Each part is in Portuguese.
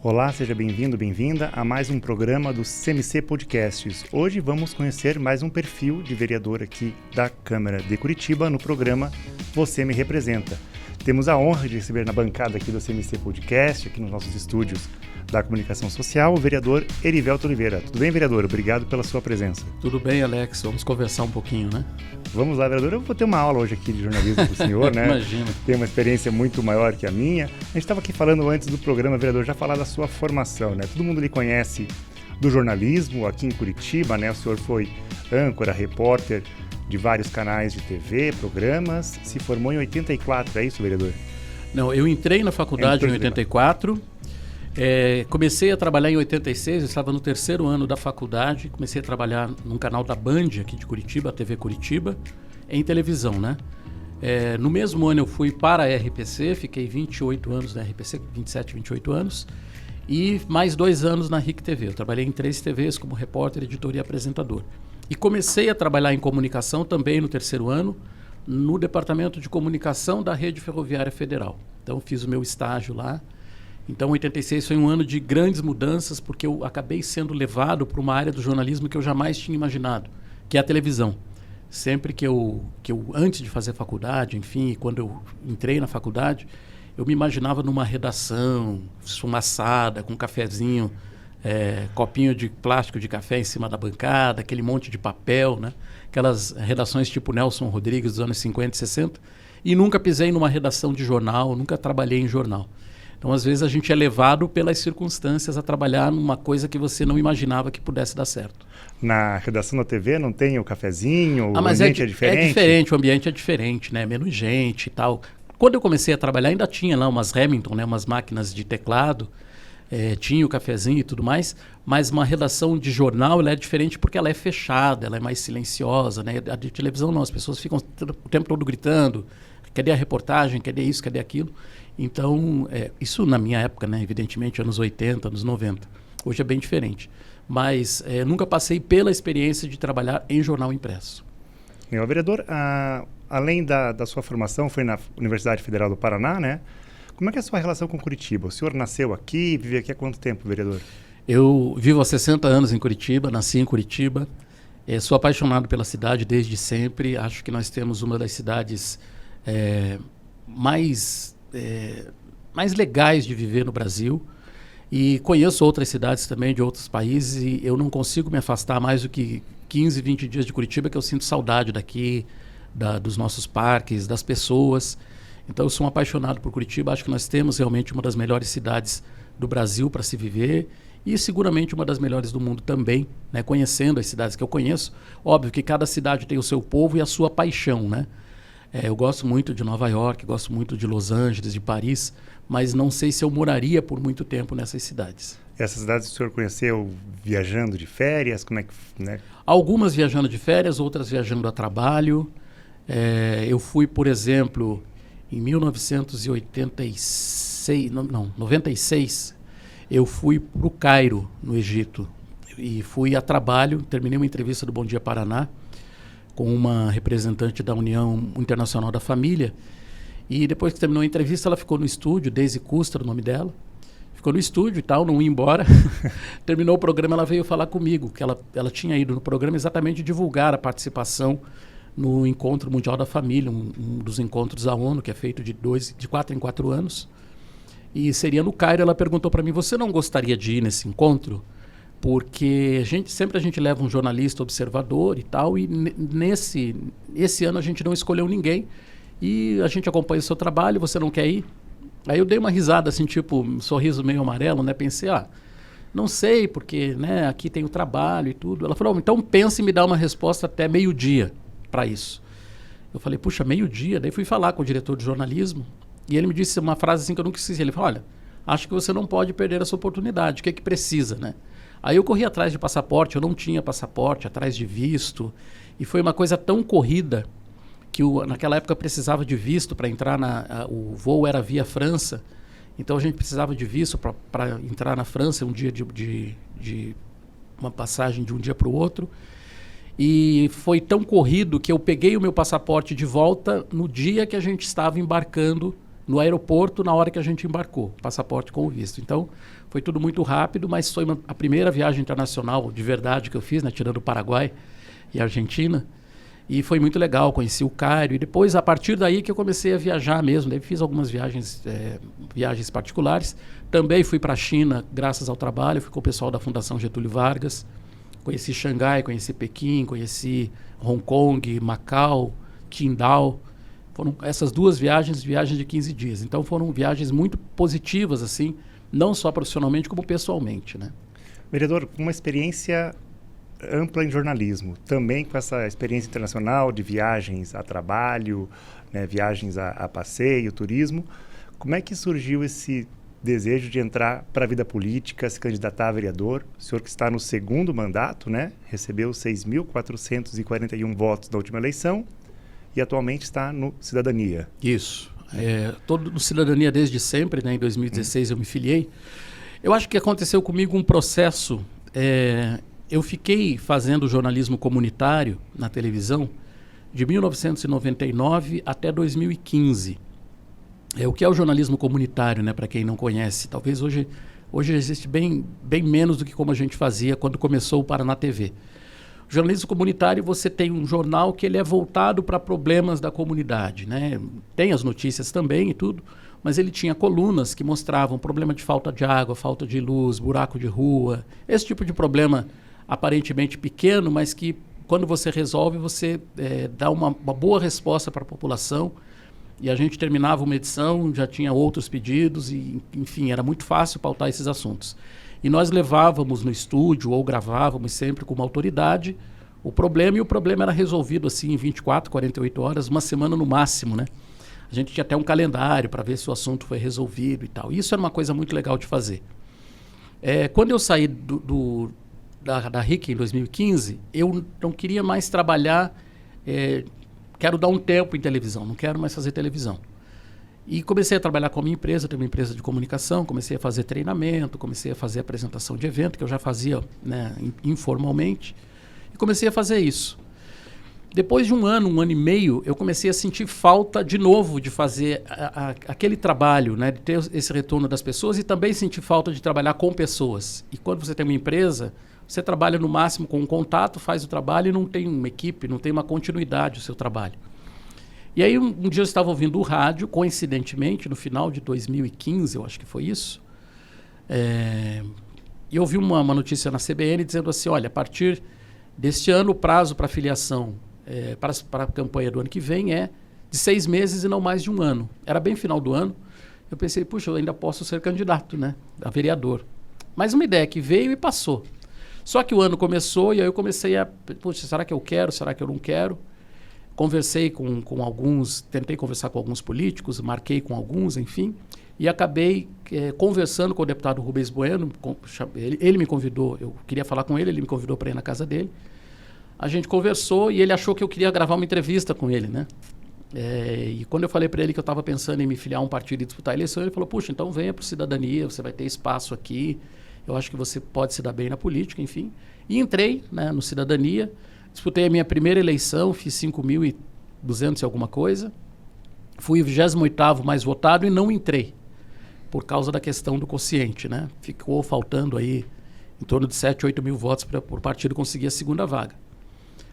Olá, seja bem-vindo, bem-vinda a mais um programa do CMC Podcasts. Hoje vamos conhecer mais um perfil de vereador aqui da Câmara de Curitiba no programa Você Me Representa. Temos a honra de receber na bancada aqui do CMC Podcast, aqui nos nossos estúdios da Comunicação Social, o vereador Erivelto Oliveira. Tudo bem, vereador? Obrigado pela sua presença. Tudo bem, Alex. Vamos conversar um pouquinho, né? Vamos lá, vereador. Eu vou ter uma aula hoje aqui de jornalismo com o senhor, né? Imagina. Tem uma experiência muito maior que a minha. A gente estava aqui falando antes do programa, vereador, já falar da sua formação, né? Todo mundo lhe conhece do jornalismo aqui em Curitiba, né? O senhor foi âncora, repórter de vários canais de TV, programas. Se formou em 84, é isso, vereador? Não, eu entrei na faculdade em 84. Comecei a trabalhar em 86, eu estava no terceiro ano da faculdade, comecei a trabalhar num canal da Band aqui de Curitiba, a TV Curitiba, em televisão, né? No mesmo ano eu fui para a RPC, fiquei 28 anos na RPC, 27, 28 anos, e mais 2 anos na RIC TV. Eu trabalhei em 3 TVs como repórter, editor e apresentador. E comecei a trabalhar em comunicação também no terceiro ano, no Departamento de Comunicação da Rede Ferroviária Federal. Então fiz o meu estágio lá. Então, 86 foi um ano de grandes mudanças, porque eu acabei sendo levado para uma área do jornalismo que eu jamais tinha imaginado, que é a televisão. Sempre que eu antes de fazer faculdade, enfim, quando eu entrei na faculdade, eu me imaginava numa redação, esfumaçada, com um cafezinho, copinho de plástico de café em cima da bancada, aquele monte de papel, né? Aquelas redações tipo Nelson Rodrigues dos anos 50 e 60, e nunca pisei numa redação de jornal, nunca trabalhei em jornal. Então, às vezes, a gente é levado pelas circunstâncias a trabalhar numa coisa que você não imaginava que pudesse dar certo. Na redação da TV não tem o cafezinho, o mas ambiente é diferente? É diferente, o ambiente é diferente, né? Menos gente e tal. Quando eu comecei a trabalhar, ainda tinha lá umas Remington, né? Umas máquinas de teclado, tinha o cafezinho e tudo mais, mas uma redação de jornal ela é diferente porque ela é fechada, ela é mais silenciosa, né? A de televisão não, as pessoas ficam o tempo todo gritando, cadê a reportagem, cadê isso, cadê aquilo? Então, isso na minha época, né? Evidentemente, anos 80, anos 90. Hoje é bem diferente. Mas nunca passei pela experiência de trabalhar em jornal impresso. Meu vereador, além da sua formação, foi na Universidade Federal do Paraná, né? Como é que é a sua relação com Curitiba? O senhor nasceu aqui, vive aqui há quanto tempo, vereador? Eu vivo há 60 anos em Curitiba, nasci em Curitiba. Sou apaixonado pela cidade desde sempre. Acho que nós temos uma das cidades mais legais de viver no Brasil, e conheço outras cidades também de outros países, e eu não consigo me afastar mais do que 15, 20 dias de Curitiba, que eu sinto saudade daqui, dos nossos parques, das pessoas. Então eu sou um apaixonado por Curitiba, acho que nós temos realmente uma das melhores cidades do Brasil para se viver, e seguramente uma das melhores do mundo também, né? Conhecendo as cidades que eu conheço. Óbvio que cada cidade tem o seu povo e a sua paixão, né? Eu gosto muito de Nova York, gosto muito de Los Angeles, de Paris, mas não sei se eu moraria por muito tempo nessas cidades. Essas cidades o senhor conheceu viajando de férias? Como é que, né? Algumas viajando de férias, outras viajando a trabalho. Eu fui, por exemplo, em 96, eu fui para o Cairo, no Egito, e fui a trabalho, terminei uma entrevista do Bom Dia Paraná, com uma representante da União Internacional da Família, e depois que terminou a entrevista ela ficou no estúdio, Daisy Custer, o nome dela, ficou no estúdio e tal, não ia embora. Terminou o programa, ela veio falar comigo, que ela tinha ido no programa exatamente divulgar a participação no Encontro Mundial da Família, um dos encontros da ONU, que é feito de 4 em 4 anos, e seria no Cairo. Ela perguntou para mim, você não gostaria de ir nesse encontro? Porque sempre a gente leva um jornalista observador e tal, e esse ano a gente não escolheu ninguém, e a gente acompanha o seu trabalho, você não quer ir? Aí eu dei uma risada, assim, tipo, um sorriso meio amarelo, né? Pensei, não sei, porque, né, aqui tem o trabalho e tudo. Ela falou, então pense em me dar uma resposta até meio-dia para isso. Eu falei, puxa, meio-dia? Daí fui falar com o diretor de jornalismo, e ele me disse uma frase assim que eu nunca esqueci. Ele falou, olha, acho que você não pode perder essa oportunidade, o que é que precisa, né? Aí eu corri atrás de passaporte, eu não tinha passaporte, atrás de visto, e foi uma coisa tão corrida que naquela época precisava de visto para entrar o voo era via França, então a gente precisava de visto para entrar na França, um dia de uma passagem de um dia para o outro, e foi tão corrido que eu peguei o meu passaporte de volta no dia que a gente estava embarcando no aeroporto, na hora que a gente embarcou, passaporte com o visto. Então Foi tudo muito rápido, mas foi a primeira viagem internacional de verdade que eu fiz, né, tirando o Paraguai e a Argentina. E foi muito legal, conheci o Cairo. E depois, a partir daí que eu comecei a viajar mesmo. Daí fiz algumas viagens particulares. Também fui para a China, graças ao trabalho. Fui com o pessoal da Fundação Getúlio Vargas. Conheci Xangai, conheci Pequim, conheci Hong Kong, Macau, Qingdao. Foram essas duas viagens de 15 dias. Então foram viagens muito positivas, assim, não só profissionalmente, como pessoalmente, né? Vereador, uma experiência ampla em jornalismo, também com essa experiência internacional de viagens a trabalho, né, viagens a passeio, turismo. Como é que surgiu esse desejo de entrar para a vida política, se candidatar a vereador? O senhor que está no segundo mandato, né, recebeu 6.441 votos na última eleição e atualmente está no Cidadania. Isso. Todo no Cidadania desde sempre, né? Em 2016 eu me filiei. Eu acho que aconteceu comigo um processo. Eu fiquei fazendo jornalismo comunitário na televisão de 1999 até 2015. O que é o jornalismo comunitário, né? Para quem não conhece, talvez hoje existe bem menos do que como a gente fazia quando começou o Paraná TV. O jornalismo comunitário, você tem um jornal que ele é voltado para problemas da comunidade, né? Tem as notícias também e tudo, mas ele tinha colunas que mostravam problema de falta de água, falta de luz, buraco de rua, esse tipo de problema aparentemente pequeno, mas que quando você resolve, você dá uma boa resposta para a população. E a gente terminava uma edição, já tinha outros pedidos, e enfim, era muito fácil pautar esses assuntos. E nós levávamos no estúdio ou gravávamos sempre com uma autoridade o problema, e o problema era resolvido assim em 24, 48 horas, uma semana no máximo, né? A gente tinha até um calendário para ver se o assunto foi resolvido e tal. Isso era uma coisa muito legal de fazer. Quando eu saí da RIC em 2015, eu não queria mais trabalhar, quero dar um tempo em televisão, não quero mais fazer televisão. E comecei a trabalhar com a minha empresa, tenho uma empresa de comunicação, comecei a fazer treinamento, comecei a fazer apresentação de evento, que eu já fazia, né, informalmente, e comecei a fazer isso. Depois de um ano e meio, eu comecei a sentir falta de novo de fazer aquele trabalho, né, de ter esse retorno das pessoas, e também sentir falta de trabalhar com pessoas. E quando você tem uma empresa, você trabalha no máximo com um contato, faz o trabalho e não tem uma equipe, não tem uma continuidade o seu trabalho. E aí um dia eu estava ouvindo o rádio, coincidentemente, no final de 2015, eu acho que foi isso, e eu ouvi uma notícia na CBN dizendo assim, olha, a partir deste ano o prazo para filiação para a campanha do ano que vem é de 6 meses e não mais de um ano. Era bem final do ano. Eu pensei, puxa, eu ainda posso ser candidato, né, a vereador. Mas uma ideia que veio e passou. Só que o ano começou e aí eu comecei a, puxa, será que eu quero, será que eu não quero? Conversei com alguns, tentei conversar com alguns políticos, marquei com alguns, enfim, e acabei conversando com o deputado Rubens Bueno. Ele me convidou, eu queria falar com ele, ele me convidou para ir na casa dele. A gente conversou e ele achou que eu queria gravar uma entrevista com ele, né? E quando eu falei para ele que eu estava pensando em me filiar a um partido e disputar a eleição, ele falou, puxa, então venha para o Cidadania, você vai ter espaço aqui, eu acho que você pode se dar bem na política, enfim. E entrei, né, no Cidadania. Disputei a minha primeira eleição, fiz 5.200 e alguma coisa. Fui o 28º mais votado e não entrei, por causa da questão do quociente, né? Ficou faltando aí em torno de 7, 8 mil votos para o partido conseguir a segunda vaga.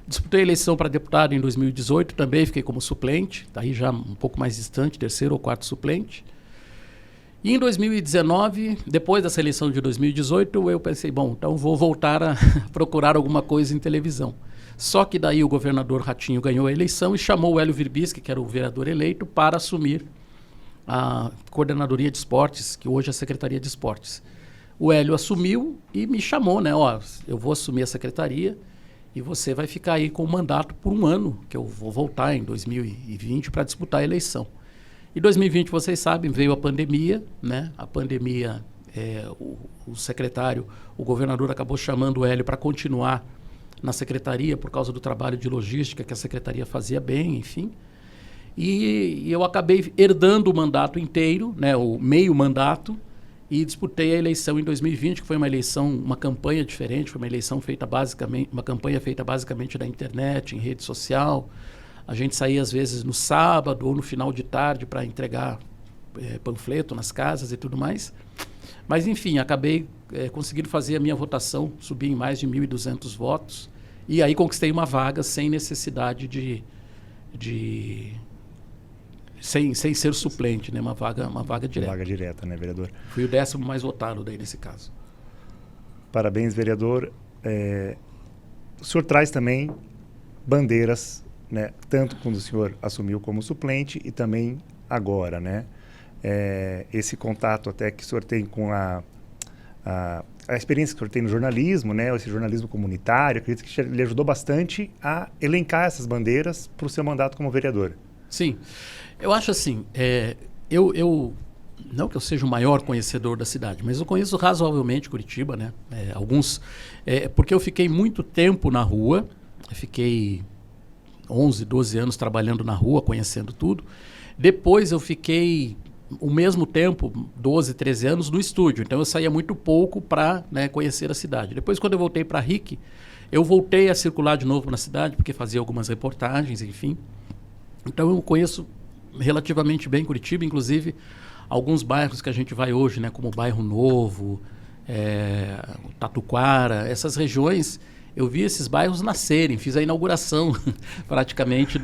Disputei a eleição para deputado em 2018, também fiquei como suplente, daí já um pouco mais distante, terceiro ou quarto suplente. E em 2019, depois dessa eleição de 2018, eu pensei, bom, então vou voltar a procurar alguma coisa em televisão. Só que daí o governador Ratinho ganhou a eleição e chamou o Hélio Virbisky, que era o vereador eleito, para assumir a coordenadoria de esportes, que hoje é a Secretaria de Esportes. O Hélio assumiu e me chamou, né? Ó, eu vou assumir a secretaria e você vai ficar aí com o mandato por um ano, que eu vou voltar em 2020 para disputar a eleição. Em 2020, vocês sabem, veio a pandemia, né? A pandemia, o secretário, o governador acabou chamando o Hélio para continuar na secretaria por causa do trabalho de logística que a secretaria fazia bem, enfim. E eu acabei herdando o mandato inteiro, né, o meio mandato, e disputei a eleição em 2020, que foi uma eleição, uma campanha diferente, foi uma eleição feita basicamente, uma campanha feita basicamente na internet, em rede social. A gente saía às vezes no sábado ou no final de tarde para entregar panfleto nas casas e tudo mais. Mas, enfim, acabei conseguindo fazer a minha votação, subi em mais de 1.200 votos, e aí conquistei uma vaga sem necessidade sem ser suplente, né? Uma vaga direta. Vaga direta, né, vereador? Fui o 10º mais votado daí nesse caso. Parabéns, vereador. O senhor traz também bandeiras, né? Tanto quando o senhor assumiu como suplente e também agora, né? Esse contato até que o senhor tem com a experiência que o senhor tem no jornalismo, né? Esse jornalismo comunitário, acredito que lhe ajudou bastante a elencar essas bandeiras para o seu mandato como vereador. Sim, eu acho assim, eu não que eu seja o maior conhecedor da cidade, mas eu conheço razoavelmente Curitiba, né? Porque eu fiquei muito tempo na rua, eu fiquei 11, 12 anos trabalhando na rua, conhecendo tudo. Depois eu fiquei o mesmo tempo, 12, 13 anos, no estúdio. Então eu saía muito pouco para, né, conhecer a cidade. Depois, quando eu voltei para RIC, eu voltei a circular de novo na cidade, porque fazia algumas reportagens, enfim. Então eu conheço relativamente bem Curitiba, inclusive alguns bairros que a gente vai hoje, né, como o Bairro Novo, o Tatuquara, essas regiões, eu vi esses bairros nascerem, fiz a inauguração praticamente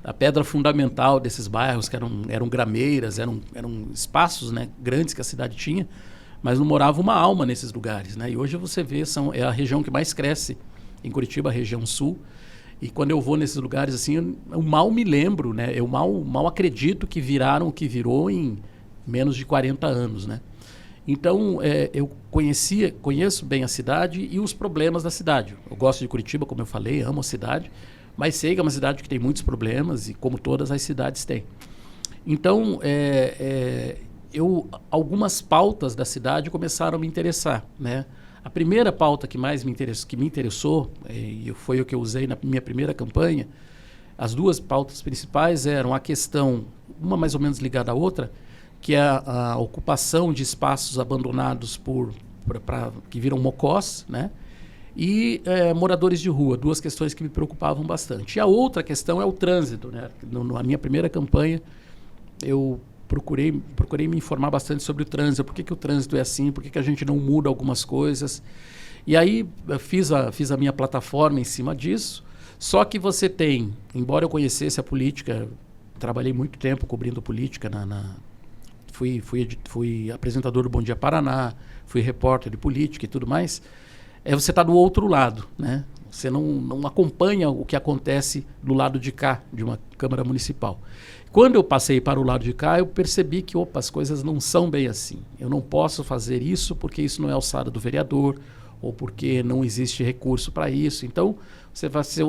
da pedra fundamental desses bairros, que eram grameiras, eram espaços, né, grandes que a cidade tinha, mas não morava uma alma nesses lugares, né? E hoje você vê, é a região que mais cresce em Curitiba, a região sul. E quando eu vou nesses lugares, assim, eu mal me lembro, né? Eu mal acredito que viraram o que virou em menos de 40 anos, né? Então, eu conheço bem a cidade e os problemas da cidade. Eu gosto de Curitiba, como eu falei, amo a cidade, mas sei que é uma cidade que tem muitos problemas e como todas as cidades têm. Então, algumas pautas da cidade começaram a me interessar, né? A primeira pauta que me interessou, e foi o que eu usei na minha primeira campanha, as duas pautas principais eram a questão, uma mais ou menos ligada à outra, que é a ocupação de espaços abandonados que viram mocós, né? E moradores de rua, duas questões que me preocupavam bastante. E a outra questão é o trânsito, né? Na minha primeira campanha, eu procurei me informar bastante sobre o trânsito, por que o trânsito é assim, por que a gente não muda algumas coisas. E aí fiz a minha plataforma em cima disso, só que você tem, embora eu conhecesse a política, trabalhei muito tempo cobrindo política, fui apresentador do Bom Dia Paraná, fui repórter de política e tudo mais, você está do outro lado, né? Você não acompanha o que acontece do lado de cá, de uma Câmara Municipal. Quando eu passei para o lado de cá, eu percebi que, as coisas não são bem assim. Eu não posso fazer isso porque isso não é alçada do vereador ou porque não existe recurso para isso. Então,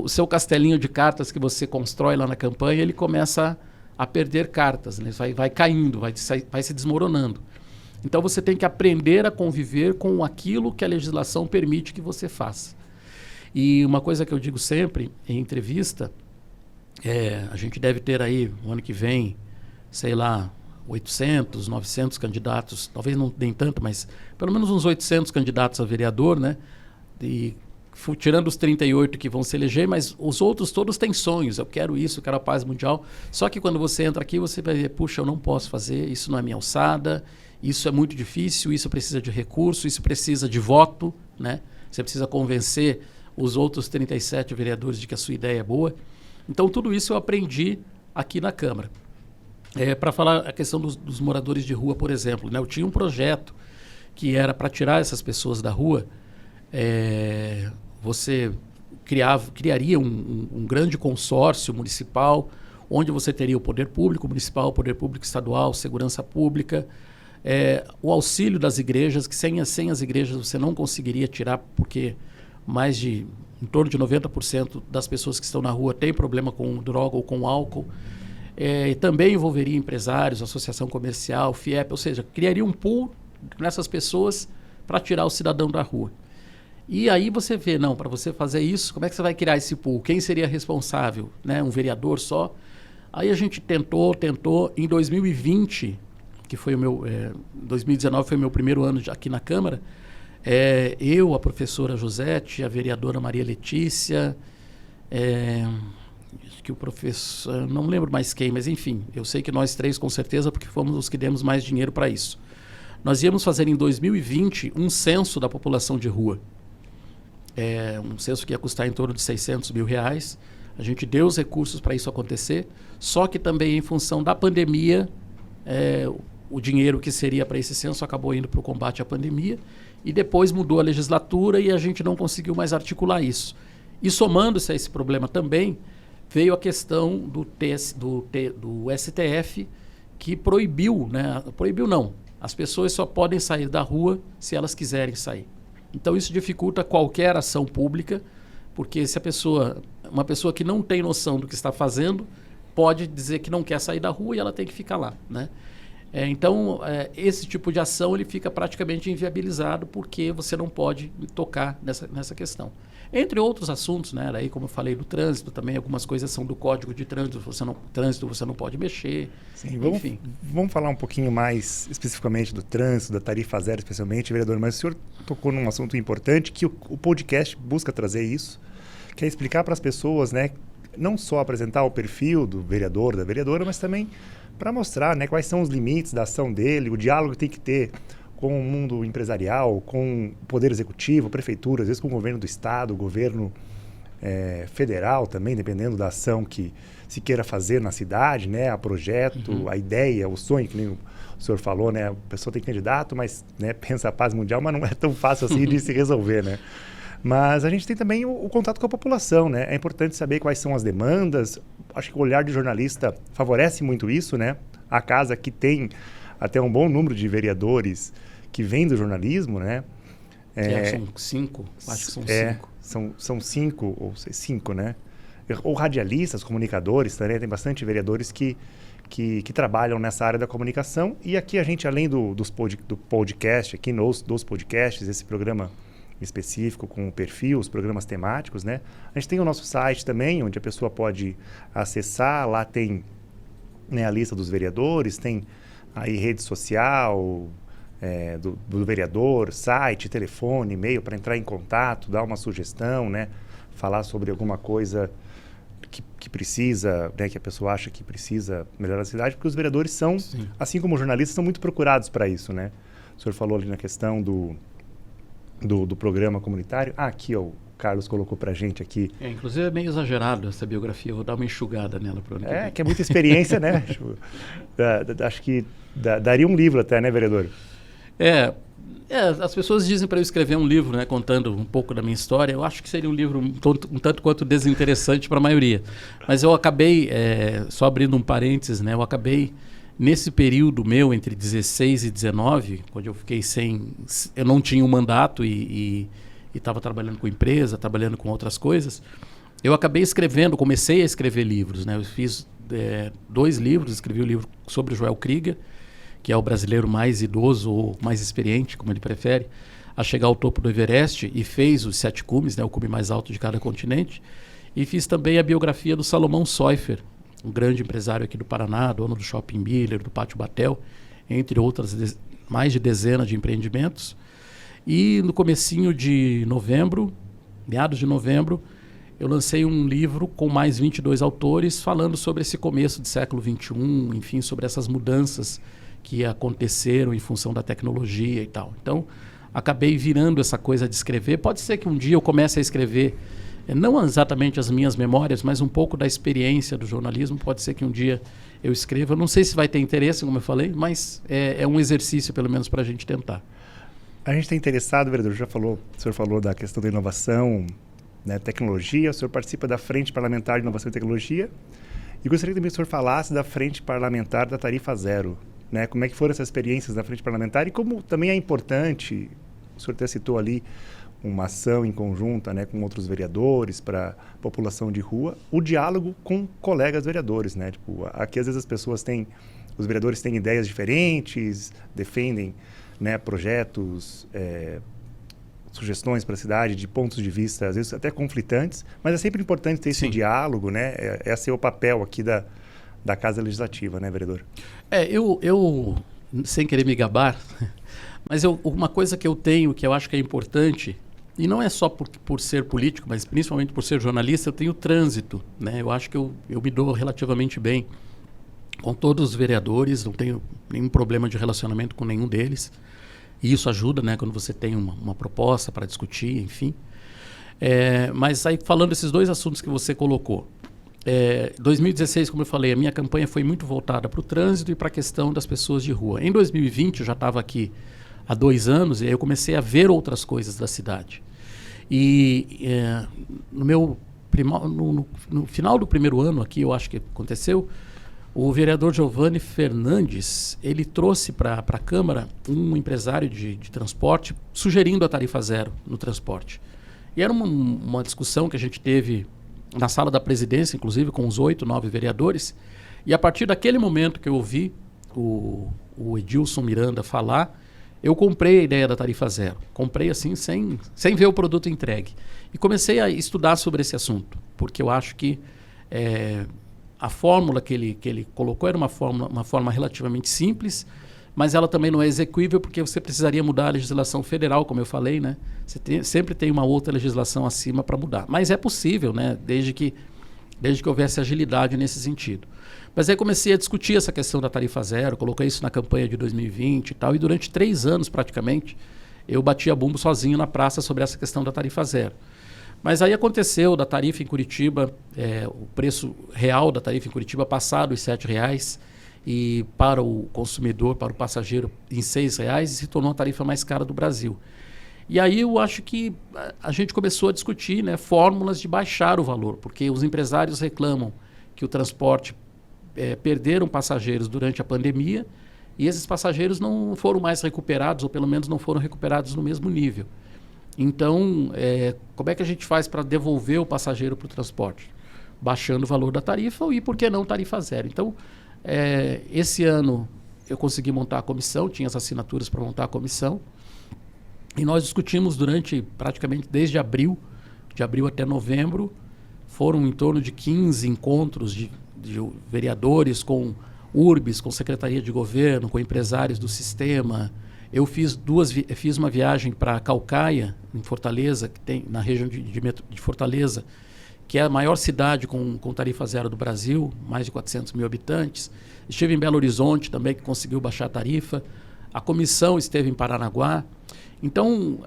o seu castelinho de cartas que você constrói lá na campanha, ele começa a perder cartas, né? Vai caindo, vai se desmoronando. Então, você tem que aprender a conviver com aquilo que a legislação permite que você faça. E uma coisa que eu digo sempre em entrevista, a gente deve ter aí, no ano que vem, sei lá, 800, 900 candidatos, talvez não nem tanto, mas pelo menos uns 800 candidatos a vereador, né? E tirando os 38 que vão se eleger, mas os outros todos têm sonhos, eu quero isso, eu quero a paz mundial. Só que quando você entra aqui, você vai ver, puxa, eu não posso fazer, isso não é minha alçada, isso é muito difícil, isso precisa de recurso, isso precisa de voto, né? Você precisa convencer os outros 37 vereadores de que a sua ideia é boa. Então, tudo isso eu aprendi aqui na Câmara. Para falar a questão dos moradores de rua, por exemplo, né? Eu tinha um projeto que era para tirar essas pessoas da rua. Você criaria um grande consórcio municipal, onde você teria o poder público municipal, o poder público estadual, segurança pública, o auxílio das igrejas, que sem as igrejas você não conseguiria tirar, porque em torno de 90% das pessoas que estão na rua têm problema com droga ou com álcool. E também envolveria empresários, associação comercial, FIEP, ou seja, criaria um pool nessas pessoas para tirar o cidadão da rua. E aí você vê, para você fazer isso, como é que você vai criar esse pool? Quem seria responsável? Né? Um vereador só? Aí a gente tentou, em 2020, que foi 2019 foi o meu primeiro ano aqui na Câmara, eu, a professora Josete, a vereadora Maria Letícia, acho que o professor, não lembro mais quem, mas enfim, eu sei que nós três com certeza, porque fomos os que demos mais dinheiro para isso. Nós íamos fazer em 2020 um censo da população de rua. Um censo que ia custar em torno de R$600 mil. A gente deu os recursos para isso acontecer, só que também em função da pandemia, o dinheiro que seria para esse censo acabou indo para o combate à pandemia, e depois mudou a legislatura e a gente não conseguiu mais articular isso. E somando-se a esse problema também, veio a questão do STF, que proibiu, né? Proibiu não, as pessoas só podem sair da rua se elas quiserem sair. Então isso dificulta qualquer ação pública, porque se uma pessoa que não tem noção do que está fazendo, pode dizer que não quer sair da rua e ela tem que ficar lá, né? Então, esse tipo de ação ele fica praticamente inviabilizado porque você não pode tocar nessa questão. Entre outros assuntos, né? Aí, como eu falei, do trânsito também, algumas coisas são do Código de Trânsito, você não pode mexer. Sim, vamos falar um pouquinho mais especificamente do trânsito, da tarifa zero especialmente, vereador, mas o senhor tocou num assunto importante que o podcast busca trazer isso, que é explicar para as pessoas, né, não só apresentar o perfil do vereador, da vereadora, mas também para mostrar, né, quais são os limites da ação dele, o diálogo que tem que ter com o mundo empresarial, com o poder executivo, a prefeitura, às vezes com o governo do estado, o governo federal também, dependendo da ação que se queira fazer na cidade, né, a projeto, a ideia, o sonho, que nem o senhor falou, né, a pessoa tem candidato, mas, né, pensa a paz mundial, mas não é tão fácil assim de se resolver, né? Mas a gente tem também o contato com a população, né? É importante saber quais são as demandas. Acho que o olhar de jornalista favorece muito isso, né? A casa que tem até um bom número de vereadores que vêm do jornalismo, né? São 5, acho que são 5. São 5, ou 5, né? Ou radialistas, comunicadores também, tem bastante vereadores que trabalham nessa área da comunicação. E aqui a gente, além do podcast, aqui dos podcasts, esse programa específico com o perfil, os programas temáticos, né? A gente tem o nosso site também, onde a pessoa pode acessar, lá tem, né, a lista dos vereadores, tem aí rede social do vereador, site, telefone, e-mail para entrar em contato, dar uma sugestão, né? Falar sobre alguma coisa que precisa, né, que a pessoa acha que precisa melhorar a cidade, porque os vereadores são, sim, assim como os jornalistas, são muito procurados para isso, né? O senhor falou ali na questão do programa comunitário. Aqui, ó, o Carlos colocou pra gente aqui. Inclusive é meio exagerado essa biografia, eu vou dar uma enxugada nela pro ano que vem. Que é muita experiência, né? Acho que daria um livro até, né, vereador? As pessoas dizem para eu escrever um livro, né, contando um pouco da minha história. Eu acho que seria um livro um tanto quanto desinteressante para a maioria. Mas eu acabei, só abrindo um parênteses, né, eu acabei nesse período meu, entre 16 e 19, quando eu fiquei eu não tinha um mandato e estava trabalhando com empresa, trabalhando com outras coisas, eu acabei comecei a escrever livros, né? Eu fiz 2 livros, escrevi um livro sobre o Joel Krieger, que é o brasileiro mais idoso ou mais experiente, como ele prefere, a chegar ao topo do Everest, e fez os 7 cumes, né? O cume mais alto de cada continente, e fiz também a biografia do Salomão Soifer, um grande empresário aqui do Paraná, dono do Shopping Miller, do Pátio Batel, entre outras mais de dezenas de empreendimentos. E no comecinho de novembro, meados de novembro, eu lancei um livro com mais 22 autores falando sobre esse começo do século XXI, enfim, sobre essas mudanças que aconteceram em função da tecnologia e tal. Então, acabei virando essa coisa de escrever. Pode ser que um dia eu comece a escrever não exatamente as minhas memórias, mas um pouco da experiência do jornalismo. Pode ser que um dia eu escreva. Eu não sei se vai ter interesse, como eu falei, mas é um exercício, pelo menos, para a gente tentar. A gente está interessado, vereador, o senhor falou da questão da inovação, né, tecnologia, o senhor participa da Frente Parlamentar de Inovação e Tecnologia, e gostaria também que o senhor falasse da Frente Parlamentar da Tarifa Zero, né? Como é que foram essas experiências da Frente Parlamentar e como também é importante, o senhor até citou ali, uma ação em conjunta, né, com outros vereadores para a população de rua, o diálogo com colegas vereadores, né? Tipo, aqui às vezes os vereadores têm ideias diferentes, defendem, né, projetos, sugestões para a cidade de pontos de vista, às vezes até conflitantes, mas é sempre importante ter esse diálogo, né? Esse é o papel aqui da Casa Legislativa, né, vereador? Eu sem querer me gabar, mas uma coisa que eu tenho, que eu acho que é importante, e não é só por ser político, mas principalmente por ser jornalista, eu tenho trânsito, né? Eu acho que eu me dou relativamente bem com todos os vereadores, não tenho nenhum problema de relacionamento com nenhum deles. E isso ajuda, né, quando você tem uma proposta para discutir, enfim. Mas aí, falando desses dois assuntos que você colocou. 2016, como eu falei, a minha campanha foi muito voltada para o trânsito e para a questão das pessoas de rua. Em 2020, eu já estava aqui há 2 anos e aí eu comecei a ver outras coisas da cidade. E no final do primeiro ano aqui, eu acho que aconteceu, o vereador Giovanni Fernandes, ele trouxe para a Câmara um empresário de transporte sugerindo a tarifa zero no transporte. E era uma discussão que a gente teve na sala da presidência, inclusive com os 8, 9 vereadores, e a partir daquele momento que eu ouvi o Edilson Miranda falar, eu comprei a ideia da tarifa zero. Comprei assim, sem ver o produto entregue. E comecei a estudar sobre esse assunto, porque eu acho que a fórmula que ele colocou era uma forma relativamente simples, mas ela também não é execuível porque você precisaria mudar a legislação federal, como eu falei, né? Sempre tem uma outra legislação acima para mudar. Mas é possível, né? Desde que houvesse agilidade nesse sentido. Mas aí comecei a discutir essa questão da tarifa zero, coloquei isso na campanha de 2020 e tal, e durante 3 anos praticamente eu batia bumbo sozinho na praça sobre essa questão da tarifa zero. Mas aí aconteceu da tarifa em Curitiba, o preço real da tarifa em Curitiba passar dos R$7, e para o consumidor, para o passageiro, em R$6, e se tornou a tarifa mais cara do Brasil. E aí eu acho que a gente começou a discutir, né, fórmulas de baixar o valor, porque os empresários reclamam que o transporte perderam passageiros durante a pandemia e esses passageiros não foram mais recuperados, ou pelo menos não foram recuperados no mesmo nível. Então, como é que a gente faz para devolver o passageiro para o transporte? Baixando o valor da tarifa e, por que não, tarifa zero? Então, esse ano eu consegui montar a comissão, tinha as assinaturas para montar a comissão, e nós discutimos durante praticamente desde abril, de abril até novembro, foram em torno de 15 encontros de vereadores com URBs, com Secretaria de Governo, com empresários do sistema. Eu fiz uma viagem para Caucaia, em Fortaleza, que tem na região de Fortaleza, que é a maior cidade com tarifa zero do Brasil, mais de 400 mil habitantes. Estive em Belo Horizonte também, que conseguiu baixar a tarifa. A comissão esteve em Paranaguá. Então,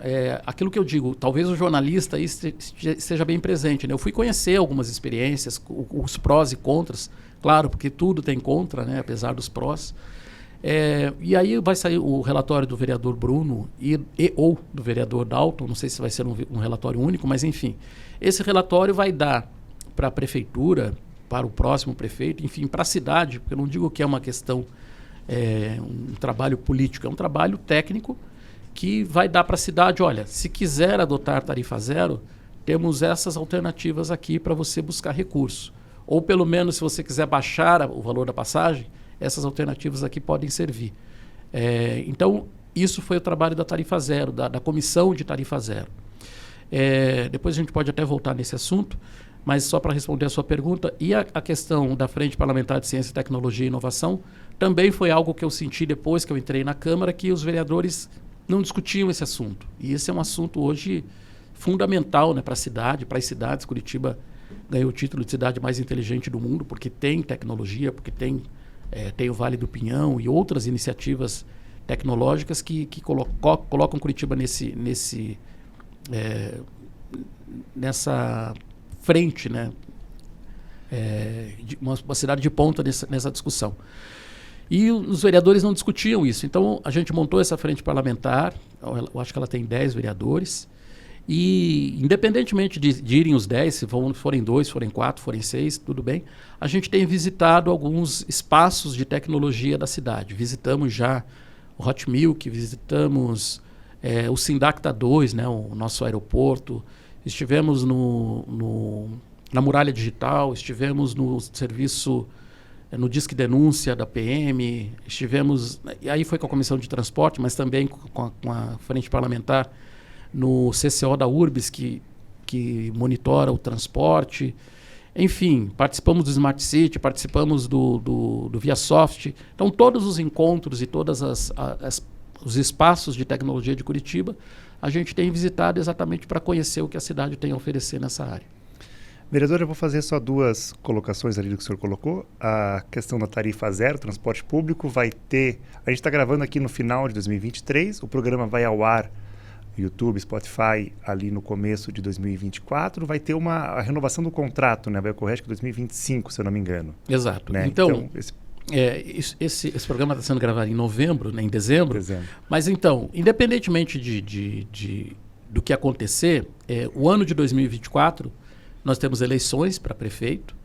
aquilo que eu digo, talvez o jornalista aí esteja bem presente, né? Eu fui conhecer algumas experiências, os prós e contras, claro, porque tudo tem contra, né? Apesar dos prós. E aí vai sair o relatório do vereador Bruno ou do vereador Dalton, não sei se vai ser um relatório único, mas enfim. Esse relatório vai dar para a prefeitura, para o próximo prefeito, enfim, para a cidade, porque eu não digo que é uma questão, um trabalho político, é um trabalho técnico que vai dar para a cidade, olha, se quiser adotar tarifa zero, temos essas alternativas aqui para você buscar recurso. Ou pelo menos, se você quiser baixar o valor da passagem, essas alternativas aqui podem servir. Então, isso foi o trabalho da tarifa zero, da comissão de tarifa zero. Depois a gente pode até voltar nesse assunto, mas só para responder a sua pergunta, e a questão da Frente Parlamentar de Ciência, Tecnologia e Inovação, também foi algo que eu senti depois que eu entrei na Câmara, que os vereadores não discutiam esse assunto. E esse é um assunto hoje fundamental, né, para a cidade, para as cidades. Curitiba ganhou o título de cidade mais inteligente do mundo, porque tem tecnologia, porque tem o Vale do Pinhão e outras iniciativas tecnológicas que colocam Curitiba nessa frente, né? Uma cidade de ponta nessa discussão. E os vereadores não discutiam isso. Então, a gente montou essa frente parlamentar, eu acho que ela tem 10 vereadores, e independentemente de irem os 10, se forem 2, forem 4, forem 6, tudo bem, a gente tem visitado alguns espaços de tecnologia da cidade. Visitamos já o Hot Milk, visitamos o Sindacta 2, né, o nosso aeroporto, estivemos na Muralha Digital, estivemos no serviço, no Disque Denúncia da PM, estivemos, e aí foi com a Comissão de Transporte, mas também com a Frente Parlamentar, no CCO da URBS, que monitora o transporte. Enfim, participamos do Smart City, participamos do ViaSoft. Então, todos os encontros e todos os espaços de tecnologia de Curitiba, a gente tem visitado exatamente para conhecer o que a cidade tem a oferecer nessa área. Vereador, eu vou fazer só 2 colocações ali do que o senhor colocou. A questão da tarifa zero, transporte público, vai ter... A gente está gravando aqui no final de 2023, o programa vai ao ar YouTube, Spotify, ali no começo de 2024, vai ter a renovação do contrato, né? Vai ocorrer acho que em 2025, se eu não me engano. Exato. Né? Então esse programa está sendo gravado em novembro, né? Em dezembro. Mas então, independentemente do que acontecer, o ano de 2024, nós temos eleições para prefeito,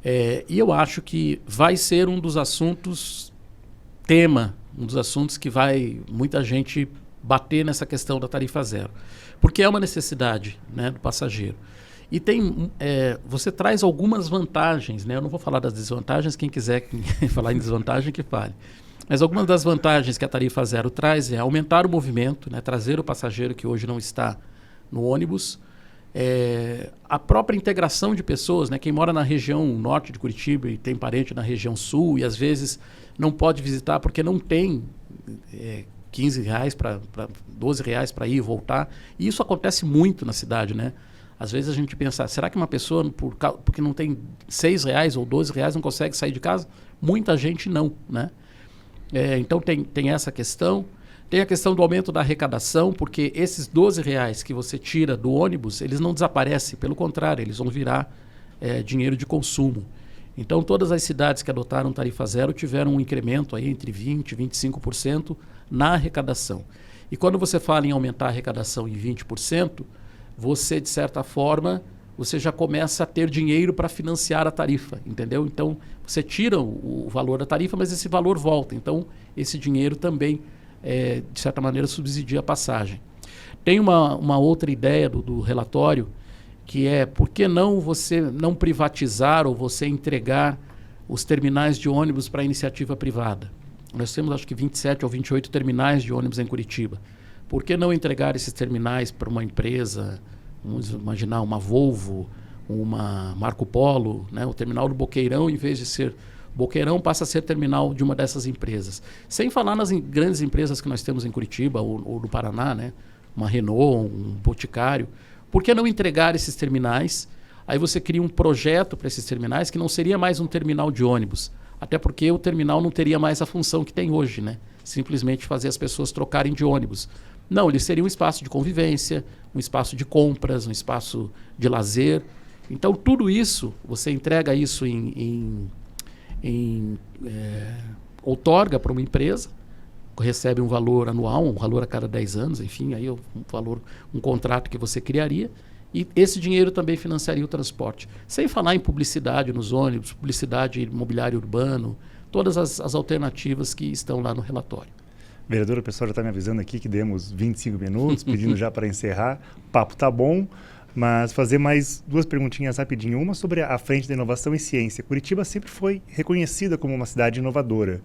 e eu acho que vai ser um dos assuntos um dos assuntos que vai muita gente bater nessa questão da tarifa zero, porque é uma necessidade, né, do passageiro. E você traz algumas vantagens, né? Eu não vou falar das desvantagens, quem quiser falar em desvantagem que fale. Mas algumas das vantagens que a tarifa zero traz é aumentar o movimento, né? Trazer o passageiro que hoje não está no ônibus, a própria integração de pessoas, né? Quem mora na região norte de Curitiba e tem parente na região sul e às vezes não pode visitar porque não tem R$15 para R$12 para ir e voltar. E isso acontece muito na cidade, né? Às vezes a gente pensa, será que uma pessoa, porque não tem R$6 ou R$12, não consegue sair de casa? Muita gente não, né? Então tem essa questão. Tem a questão do aumento da arrecadação, porque esses R$12 que você tira do ônibus, eles não desaparecem, pelo contrário, eles vão virar dinheiro de consumo. Então todas as cidades que adotaram tarifa zero tiveram um incremento aí entre 20% e 25% na arrecadação. E quando você fala em aumentar a arrecadação em 20%, você, de certa forma, você já começa a ter dinheiro para financiar a tarifa, entendeu? Então, você tira o valor da tarifa, mas esse valor volta. Então, esse dinheiro também, de certa maneira, subsidia a passagem. Tem uma outra ideia do relatório, que é por que não você não privatizar ou você entregar os terminais de ônibus para a iniciativa privada? Nós temos, acho que, 27 ou 28 terminais de ônibus em Curitiba. Por que não entregar esses terminais para uma empresa, vamos imaginar uma Volvo, uma Marco Polo, né? O terminal do Boqueirão, em vez de ser Boqueirão, passa a ser terminal de uma dessas empresas. Sem falar nas grandes empresas que nós temos em Curitiba ou no Paraná, né? Uma Renault, um Boticário. Por que não entregar esses terminais? Aí você cria um projeto para esses terminais que não seria mais um terminal de ônibus. Até porque o terminal não teria mais a função que tem hoje, né? Simplesmente fazer as pessoas trocarem de ônibus. Não, ele seria um espaço de convivência, um espaço de compras, um espaço de lazer. Então, tudo isso, você entrega isso outorga para uma empresa, recebe um valor anual, um valor a cada 10 anos, enfim, aí um contrato que você criaria, e esse dinheiro também financiaria o transporte. Sem falar em publicidade nos ônibus, publicidade imobiliário urbano, todas as alternativas que estão lá no relatório. Vereador, o pessoal já está me avisando aqui que demos 25 minutos, pedindo já para encerrar. O papo tá bom, mas fazer mais 2 perguntinhas rapidinho. Uma sobre a Frente da Inovação e Ciência. Curitiba sempre foi reconhecida como uma cidade inovadora.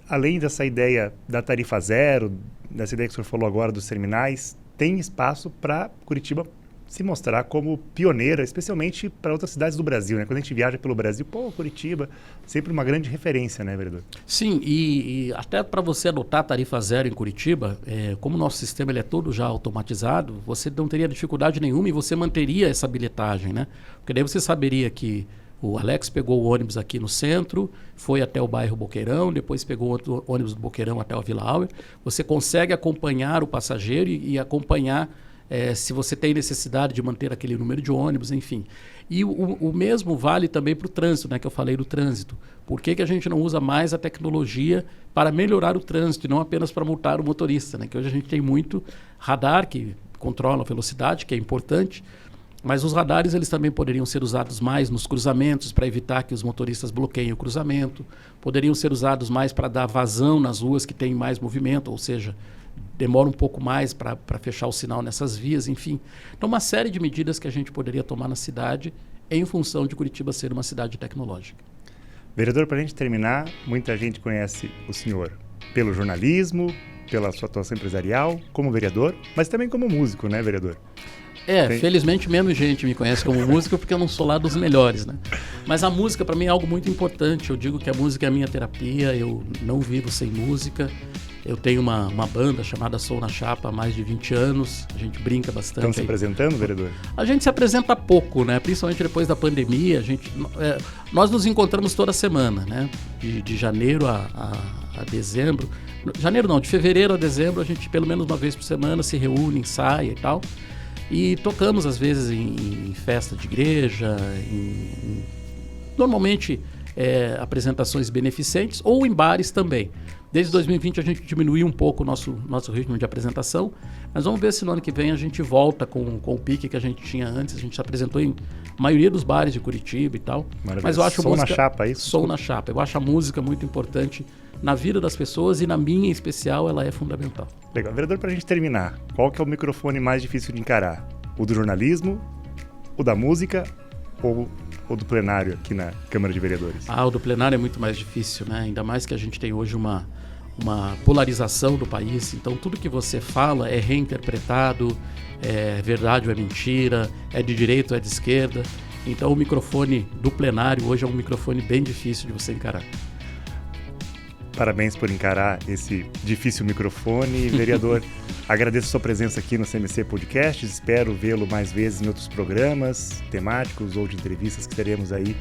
Além dessa ideia da tarifa zero, dessa ideia que o senhor falou agora dos terminais, tem espaço para Curitiba se mostrar como pioneira, especialmente para outras cidades do Brasil, né? Quando a gente viaja pelo Brasil, Curitiba, sempre uma grande referência, né, vereador? Sim, e até para você adotar a tarifa zero em Curitiba, como o nosso sistema ele é todo já automatizado, você não teria dificuldade nenhuma e você manteria essa bilhetagem, né? Porque daí você saberia que o Alex pegou o ônibus aqui no centro, foi até o bairro Boqueirão, depois pegou outro ônibus do Boqueirão até o Vila Auer. Você consegue acompanhar o passageiro e acompanhar se você tem necessidade de manter aquele número de ônibus, enfim. E o mesmo vale também para o trânsito, né, que eu falei do trânsito. Por que a gente não usa mais a tecnologia para melhorar o trânsito e não apenas para multar o motorista, né? Que hoje a gente tem muito radar que controla a velocidade, que é importante, mas os radares eles também poderiam ser usados mais nos cruzamentos para evitar que os motoristas bloqueiem o cruzamento, poderiam ser usados mais para dar vazão nas ruas que tem mais movimento, ou seja, demora um pouco mais para fechar o sinal nessas vias, enfim. Então, uma série de medidas que a gente poderia tomar na cidade em função de Curitiba ser uma cidade tecnológica. Vereador, para a gente terminar, muita gente conhece o senhor pelo jornalismo, pela sua atuação empresarial, como vereador, mas também como músico, né, vereador? Felizmente menos gente me conhece como músico porque eu não sou lá dos melhores, né? Mas a música para mim é algo muito importante. Eu digo que a música é a minha terapia, eu não vivo sem música. Eu tenho uma banda chamada Som na Chapa há mais de 20 anos, a gente brinca bastante. Estão se apresentando, vereador? A gente se apresenta pouco, né? Principalmente depois da pandemia. Nós nos encontramos toda semana, né? De janeiro a dezembro. Janeiro não, de fevereiro a dezembro a gente pelo menos uma vez por semana se reúne, ensaia e tal. E tocamos às vezes em festa de igreja, normalmente apresentações beneficentes ou em bares também. Desde 2020 a gente diminuiu um pouco o nosso ritmo de apresentação, mas vamos ver se no ano que vem a gente volta com o pique que a gente tinha antes. A gente se apresentou em maioria dos bares de Curitiba e tal. Maravilha. Mas eu acho Som na chapa, é isso? Som na chapa. Eu acho a música muito importante na vida das pessoas e na minha em especial ela é fundamental. Legal. Vereador, para a gente terminar, qual que é o microfone mais difícil de encarar? O do jornalismo, o da música ou do plenário aqui na Câmara de Vereadores? O do plenário é muito mais difícil, né? Ainda mais que a gente tem hoje uma polarização do país, então tudo que você fala é reinterpretado, é verdade ou é mentira, é de direita ou é de esquerda. Então o microfone do plenário hoje é um microfone bem difícil de você encarar. Parabéns por encarar esse difícil microfone. Vereador, agradeço a sua presença aqui no CMC Podcast. Espero vê-lo mais vezes em outros programas temáticos ou de entrevistas que teremos aí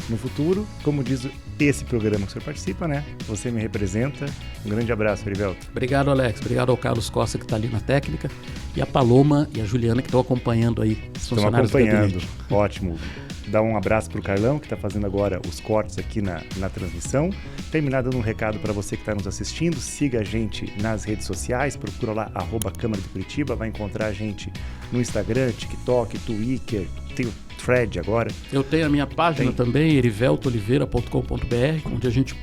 no futuro. Como diz esse programa que o senhor participa, né? Você me representa. Um grande abraço, Erivelto. Obrigado, Alex. Obrigado ao Carlos Costa, que está ali na técnica, e a Paloma e a Juliana, que estão acompanhando aí os funcionários do gabinete. Ótimo. Dá um abraço para o Carlão, que está fazendo agora os cortes aqui na transmissão. Terminar dando um recado para você que está nos assistindo. Siga a gente nas redes sociais, procura lá, @Câmara de Curitiba. Vai encontrar a gente no Instagram, TikTok, Twitter, tem o Thread agora. Eu tenho a minha página também, eriveltooliveira.com.br, onde a gente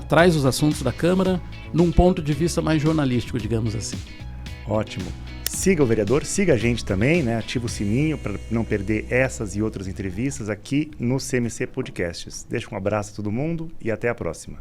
traz os assuntos da Câmara num ponto de vista mais jornalístico, digamos assim. Ótimo. Siga o vereador, siga a gente também, né? Ativa o sininho para não perder essas e outras entrevistas aqui no CMC Podcasts. Deixa um abraço a todo mundo e até a próxima.